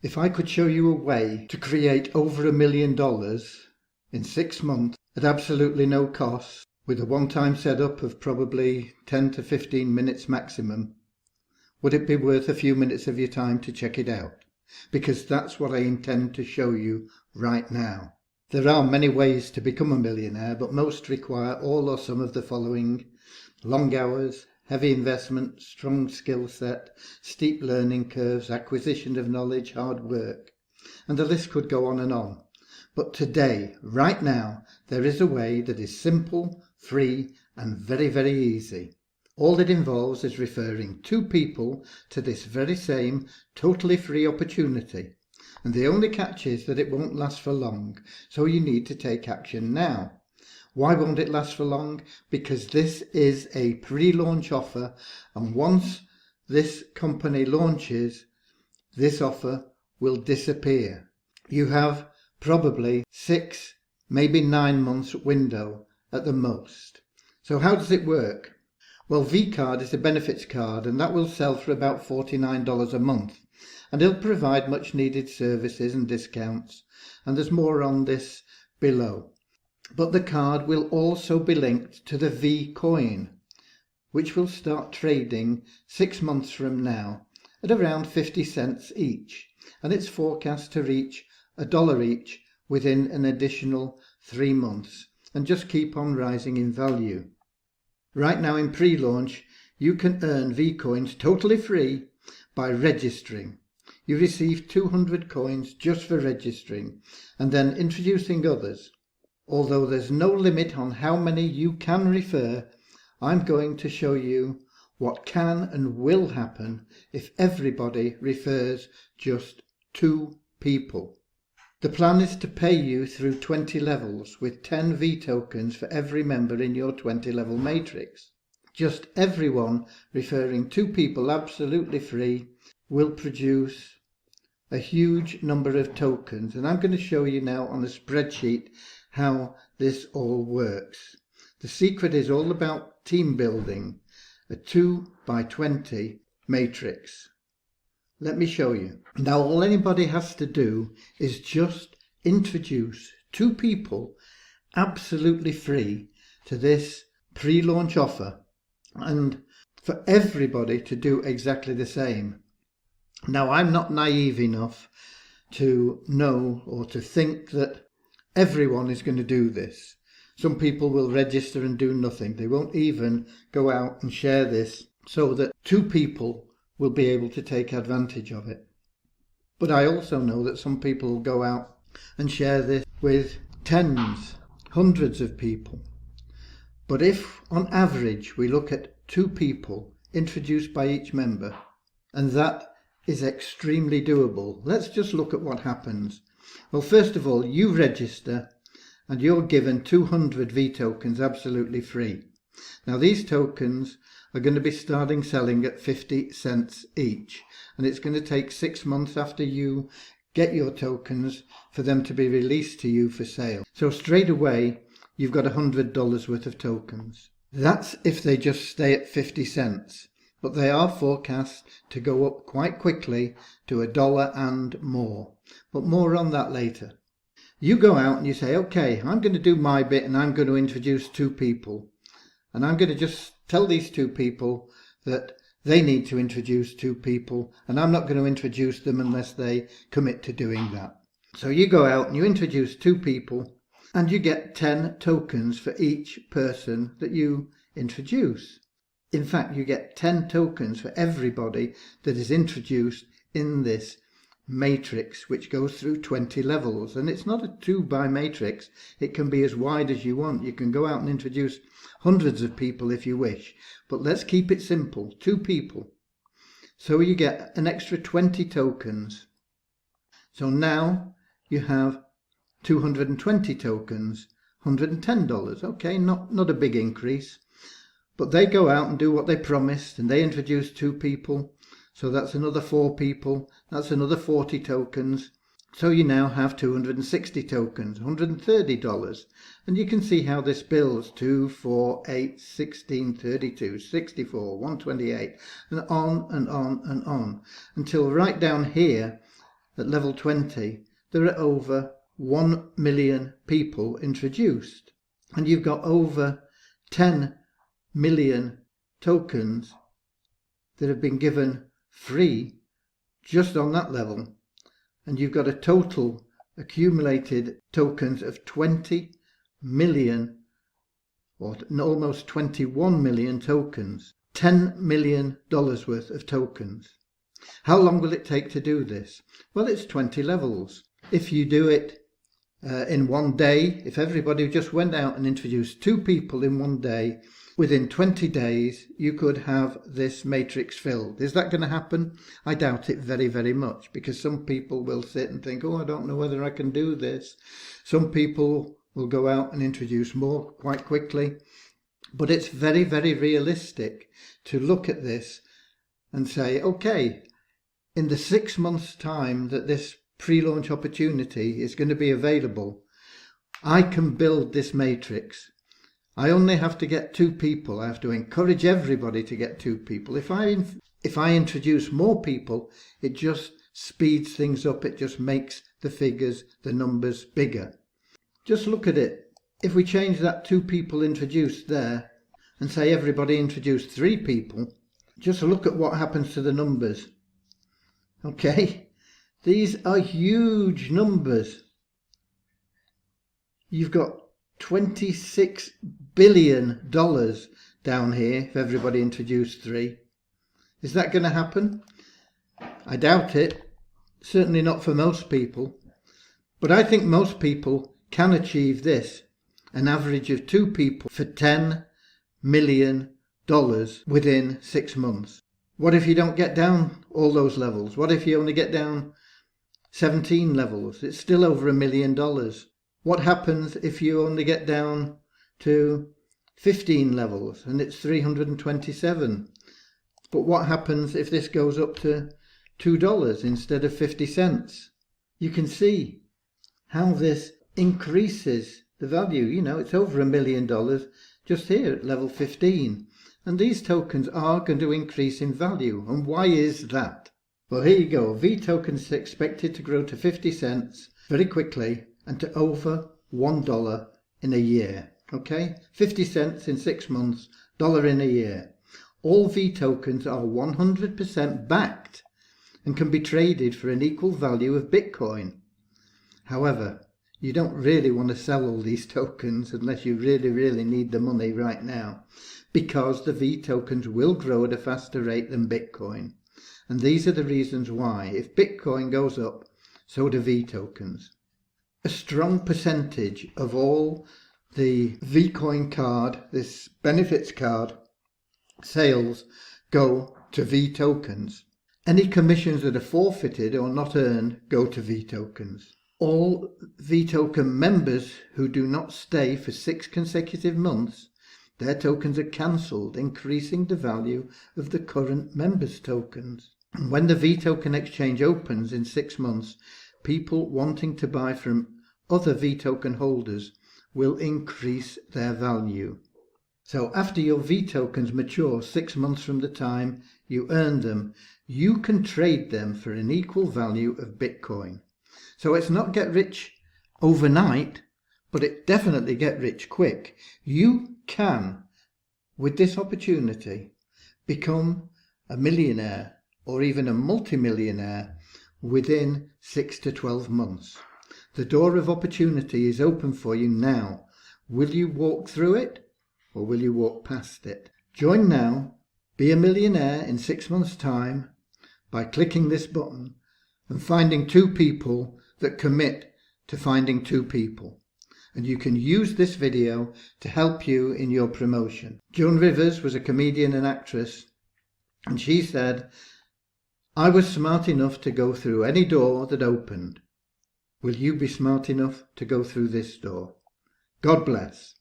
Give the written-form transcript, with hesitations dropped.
If I could show you a way to create over $1 million in 6 months at absolutely no cost, with a one-time setup of probably 10 to 15 minutes maximum, would it be worth a few minutes of your time to check it out? Because that's what I intend to show you right now. There are many ways to become a millionaire, but most require all or some of the following: long hours, heavy investment, strong skill set, steep learning curves, acquisition of knowledge, hard work, and the list could go on and on. But today, right now, there is a way that is simple, free, and very, very easy. All it involves is referring 2 people to this very same totally free opportunity. And the only catch is that it won't last for long, so you need to take action now. Why won't it last for long? Because this is a pre-launch offer, and once this company launches, this offer will disappear. You have probably 6, maybe 9 months window at the most. So how does it work? Well, Vcard is a benefits card, and that will sell for about $49 a month, and it'll provide much needed services and discounts, and there's more on this below. But the card will also be linked to the V coin, which will start trading 6 months from now at around 50 cents each, and it's forecast to reach $1 each within an additional 3 months, and just keep on rising in value. Right now in pre-launch, you can earn V coins totally free by registering. You receive 200 coins just for registering and then introducing others. Although there's no limit on how many you can refer, I'm going to show you what can and will happen if everybody refers just 2 people. The plan is to pay you through 20 levels with 10 V tokens for every member in your 20 level matrix. Just everyone referring 2 people absolutely free will produce a huge number of tokens, and I'm going to show you now on a spreadsheet how this all works. The secret is all about team building, a 2 by 20 matrix. Let me show you. Now all anybody has to do is just introduce 2 people absolutely free to this pre-launch offer, and for everybody to do exactly the same. Now I'm not naive enough to know or to think that everyone is going to do this. Some people will register and do nothing. They won't even go out and share this so that 2 people will be able to take advantage of it. But I also know that some people will go out and share this with tens, hundreds of people. But if on average we look at 2 people introduced by each member, and that is extremely doable, let's just look at what happens. Well, first of all, you register and you're given 200 V tokens absolutely free. Now these tokens are going to be starting selling at 50 cents each, and it's going to take 6 months after you get your tokens for them to be released to you for sale. So straight away you've got $100 worth of tokens. That's if they just stay at 50 cents, but they are forecast to go up quite quickly to $1 and more, but more on that later. You go out and you say, okay, I'm going to do my bit and I'm going to introduce 2 people, and I'm going to just tell these 2 people that they need to introduce 2 people, and I'm not going to introduce them unless they commit to doing that. So you go out and you introduce 2 people, and you get 10 tokens for each person that you introduce. In fact, you get 10 tokens for everybody that is introduced in this matrix, which goes through 20 levels. And it's not a 2 by matrix. It can be as wide as you want. You can go out and introduce hundreds of people if you wish, but let's keep it simple, 2 people. So you get an extra 20 tokens. So now you have 220 tokens, $110. Okay, not a big increase, but they go out and do what they promised, and they introduce 2 people. So that's another 4 people, that's another 40 tokens. So you now have 260 tokens, $130. And you can see how this builds: 2, 4, 8, 16, 32, 64, 128, and on and on and on, until right down here at level 20, there are over 1 million people introduced. And you've got over 10 million tokens that have been given free just on that level. And you've got a total accumulated tokens of 20 million, or almost 21 million tokens. $10 million worth of tokens. How long will it take to do this? Well, it's 20 levels. If you do it in one day, if everybody just went out and introduced 2 people in one day, within 20 days you could have this matrix filled. Is that going to happen? I doubt it very, very much, because some people will sit and think, oh, I don't know whether I can do this. Some people will go out and introduce more quite quickly. But it's very, very realistic to look at this and say, okay, in the 6 months' time that this pre-launch opportunity is going to be available, I can build this matrix. I only have to get 2 people. I have to encourage everybody to get 2 people. If I introduce more people, it just speeds things up. It just makes the figures, the numbers bigger. Just look at it. If we change that 2 people introduced there and say everybody introduced 3 people, just look at what happens to the numbers. Okay, these are huge numbers. You've got $26 billion down here if everybody introduced 3. Is that going to happen? I doubt it. Certainly not for most people. But I think most people can achieve this, an average of 2 people for $10 million within 6 months. What if you don't get down all those levels? What if you only get down 17 levels? It's still over $1 million. What happens if you only get down to 15 levels and it's 327? But what happens if this goes up to $2 instead of 50 cents? You can see how this increases the value. You know, it's over $1 million just here at level 15. And these tokens are going to increase in value. And why is that? Well, here you go. V tokens are expected to grow to 50 cents very quickly and to over $1 in a year. Okay, 50 cents in 6 months, $1 in a year. All V tokens are 100% backed and can be traded for an equal value of Bitcoin. However, you don't really want to sell all these tokens unless you really, really need the money right now, because the V tokens will grow at a faster rate than Bitcoin. And these are the reasons why. If Bitcoin goes up, so do V tokens. A strong percentage of all the Vcoin card, this benefits card, sales go to V tokens. Any commissions that are forfeited or not earned go to V tokens. All V token members who do not stay for 6 consecutive months, their tokens are cancelled, increasing the value of the current members' tokens. And when the V token exchange opens in 6 months, people wanting to buy from other V token holders will increase their value. So after your V tokens mature 6 months from the time you earn them, you can trade them for an equal value of Bitcoin. So it's not get rich overnight, but it definitely get rich quick. You can, with this opportunity, become a millionaire or even a multimillionaire within 6 to 12 months. The door of opportunity is open for you now. Will you walk through it or will you walk past it? Join now, be a millionaire in 6 months' time by clicking this button and finding 2 people that commit to finding 2 people. And you can use this video to help you in your promotion. Joan Rivers was a comedian and actress, and she said, "I was smart enough to go through any door that opened. Will you be smart enough to go through this door?" God bless.